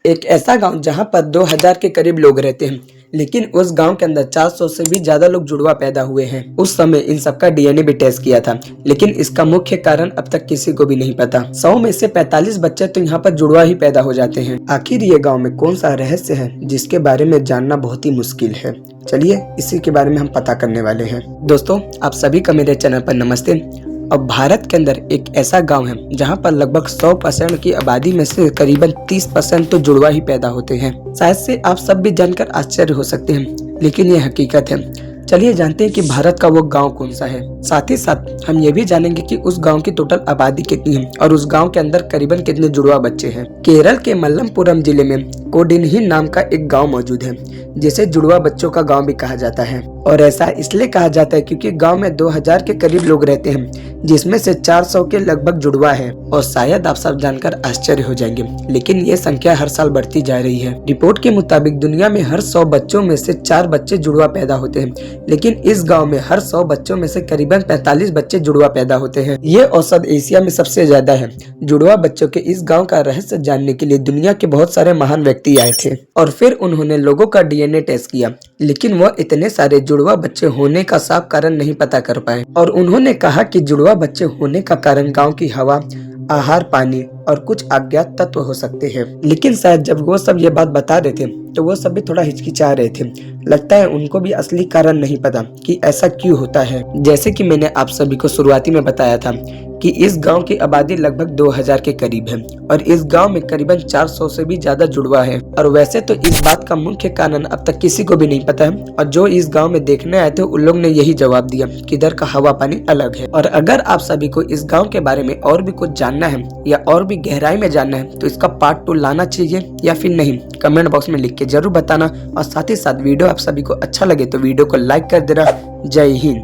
एक ऐसा गांव जहां पर 2000 के करीब लोग रहते हैं, लेकिन उस गांव के अंदर 400 से भी ज्यादा लोग जुड़वा पैदा हुए हैं। उस समय इन सबका डीएनए भी टेस्ट किया था, लेकिन इसका मुख्य कारण अब तक किसी को भी नहीं पता। 100 में से 45 बच्चे तो यहाँ पर जुड़वा ही पैदा हो जाते हैं। आखिर ये गाँव में कौन सा रहस्य है जिसके बारे में जानना बहुत ही मुश्किल है। चलिए इसी के बारे में हम पता करने वाले हैं। दोस्तों, आप सभी का मेरे चैनल पर नमस्ते। अब भारत के अंदर एक ऐसा गांव है जहां पर लगभग 100% की आबादी में से करीबन 30% तो जुड़वा ही पैदा होते हैं। शायद से आप सब भी जानकर आश्चर्य हो सकते हैं, लेकिन ये हकीकत है। चलिए जानते हैं कि भारत का वो गांव कौन सा है। साथ ही साथ हम ये भी जानेंगे कि उस गांव की टोटल आबादी कितनी है और उस गांव के अंदर करीबन कितने जुड़वा बच्चे हैं। केरल के मल्लमपुरम जिले में कोडिन्ही नाम का एक गांव मौजूद है, जिसे जुड़वा बच्चों का गांव भी कहा जाता है। और ऐसा इसलिए कहा जाता है क्योंकि गांव में 2000 के करीब लोग रहते हैं, जिसमें से 400 के लगभग जुड़वा है। और शायद आप सब जानकर आश्चर्य हो जाएंगे, लेकिन ये संख्या हर साल बढ़ती जा रही है। रिपोर्ट के मुताबिक दुनिया में हर 100 बच्चों में से 4 बच्चे जुड़वा पैदा होते हैं, लेकिन इस गांव में हर 100 बच्चों में से करीबन 45 बच्चे जुड़वा पैदा होते हैं। ये औसत एशिया में सबसे ज्यादा है। जुड़वा बच्चों के इस गांव का रहस्य जानने के लिए दुनिया के बहुत सारे महान व्यक्ति आए थे और फिर उन्होंने लोगों का डीएनए टेस्ट किया, लेकिन वह इतने सारे जुड़वा बच्चे होने का साफ कारण नहीं पता कर पाए। और उन्होंने कहा कि जुड़वा बच्चे होने का कारण गांव की हवा, आहार, पानी और कुछ अज्ञात तत्व हो सकते हैं। लेकिन शायद जब वो सब ये बात बता रहे थे तो वो सब भी थोड़ा हिचकिचा रहे थे। लगता है उनको भी असली कारण नहीं पता कि ऐसा क्यों होता है। जैसे कि मैंने आप सभी को शुरुआती में बताया था कि इस गांव की आबादी लगभग 2000 के करीब है और इस गांव में करीबन 400 से भी ज्यादा जुड़वा है। और वैसे तो इस बात का मुख्य कारण अब तक किसी को भी नहीं पता है, और जो इस गांव में देखने आए थे उन लोग ने यही जवाब दिया कि इधर का हवा पानी अलग है। और अगर आप सभी को इस गाँव के बारे में और भी कुछ जानना है या और भी गहराई में जानना है तो इसका पार्ट 2 लाना चाहिए या फिर नहीं, कमेंट बॉक्स में लिख के जरूर बताना। और साथ ही साथ वीडियो आप सभी को अच्छा लगे तो वीडियो को लाइक कर देना। जय हिंद।